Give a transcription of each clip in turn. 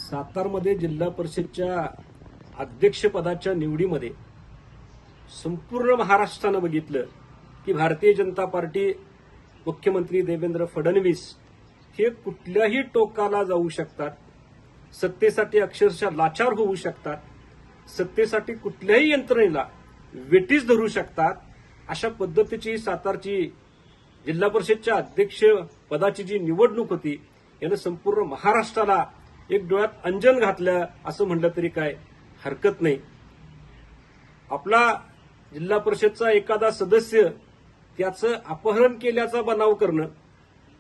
सातारमध्ये जिल्हा परिषदच्या अध्यक्षपदाच्या निवडीमध्ये संपूर्ण महाराष्ट्रानं बघितलं की भारतीय जनता पार्टी, मुख्यमंत्री देवेंद्र फडणवीस हे कुठल्याही टोकाला जाऊ शकतात, सत्तेसाठी अक्षरशः लाचार होऊ शकतात, सत्तेसाठी कुठल्याही यंत्रणेला वेठीस धरू शकतात. अशा पद्धतीची सातारची जिल्हा परिषदच्या अध्यक्ष पदाची जी निवडणूक होती यानं संपूर्ण महाराष्ट्राला एक डोळ्यात अंजन घातलं असं म्हटलं तरी काय हरकत नाही. आपला जिल्हा परिषदचा एखादा सदस्य त्याचं अपहरण केल्याचा बनाव करणं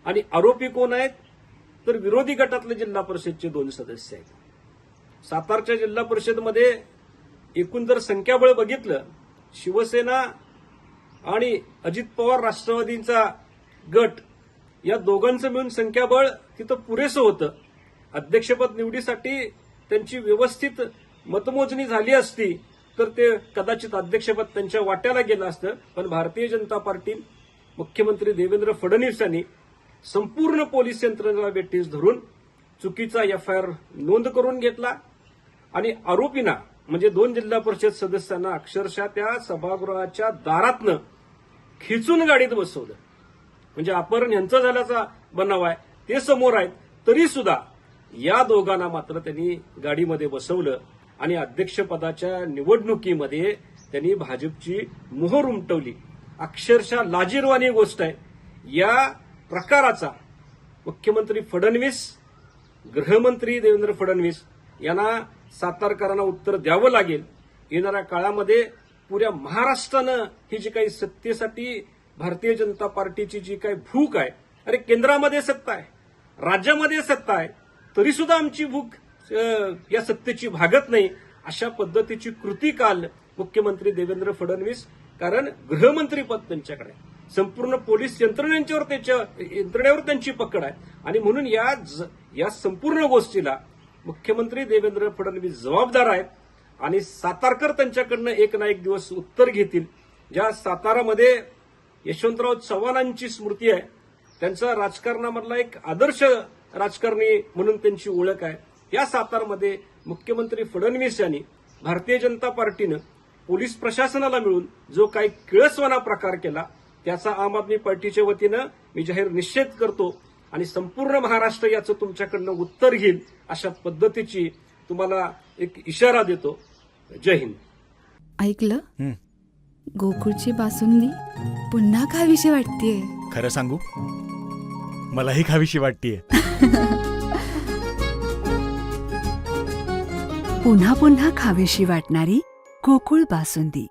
आणि आरोपी कोण आहेत तर विरोधी गटातले जिल्हा परिषदचे 2 सदस्य आहेत. सातारच्या जिल्हा परिषदमध्ये एकूण जर संख्याबळ बघितलं, शिवसेना आणि अजित पवार राष्ट्रवादींचा गट या दोघांचं मिळून संख्याबळ तिथं पुरेसं होतं. अध्यक्षपद निवडीसाठी त्यांची व्यवस्थित मतमोजणी झाली असती तर ते कदाचित अध्यक्षपद त्यांच्या वाट्याला गेलं असतं. पण भारतीय जनता पार्टी, मुख्यमंत्री देवेंद्र फडणवीस यांनी संपूर्ण पोलीस यंत्रणेला वेठीस धरून चुकीचा एफआयआर नोंद करून घेतला आणि आरोपींना म्हणजे 2 जिल्हा परिषद सदस्यांना अक्षरशः त्या सभागृहाच्या दारातनं खिचून गाडीत बसवलं. म्हणजे अपहरण यांचं झाल्याचा बनाव आहे ते समोर आहेत, तरी सुद्धा या दोघांना मात्र त्यांनी गाडीमध्ये बसवलं आणि अध्यक्षपदाच्या निवडणुकीमध्ये त्यांनी भाजपची मोहर उमटवली. अक्षरशः लाजिरवाणी गोष्ट आहे. या प्रकाराचा मुख्यमंत्री फडणवीस, गृहमंत्री देवेंद्र फडणवीस यांना सातारकरांना उत्तर द्यावं लागेल. येणाऱ्या काळामध्ये पुऱ्या महाराष्ट्रानं ही जी काही सत्तेसाठी भारतीय जनता पार्टीची जी काही भूक आहे, अरे केंद्रामध्ये सत्ता आहे, राज्यामध्ये सत्ता आहे, तरी सुद्धा आमची भूक या सत्तेची भागत नाही, अशा पद्धतीची कृती काल मुख्यमंत्री देवेंद्र फडणवीस, कारण गृहमंत्रीपद त्यांच्याकडे आहे, संपूर्ण पोलीस यंत्रणेवर त्यांची पकड आहे आणि म्हणून या संपूर्ण गोष्टीला मुख्यमंत्री देवेंद्र फडणवीस जबाबदार आहेत आणि सातारकर त्यांच्याकडनं एक ना एक दिवस उत्तर घेतील. ज्या सातारामध्ये यशवंतराव चव्हाणांची स्मृती आहे, त्यांचा राजकारणामधला एक आदर्श राजकारणी म्हणून त्यांची ओळख आहे, या सातारमध्ये मुख्यमंत्री फडणवीस यांनी भारतीय जनता पार्टीनं पोलीस प्रशासनाला मिळून जो काही किळसवाना प्रकार केला त्याचा आम आदमी पार्टीच्या वतीनं मी जाहीर निषेध करतो आणि संपूर्ण महाराष्ट्र याचं तुमच्याकडनं उत्तर घेईल अशा पद्धतीची तुम्हाला एक इशारा देतो. जय हिंद. ऐकलं, गोकुळची बासुंदी पुन्हा खावीशी वाटतेय. खरं सांगू, मलाही खावीशी वाटतेय. पुन्हा पुन्हा खावीशी वाटणारी गोकुळ बासुंदी.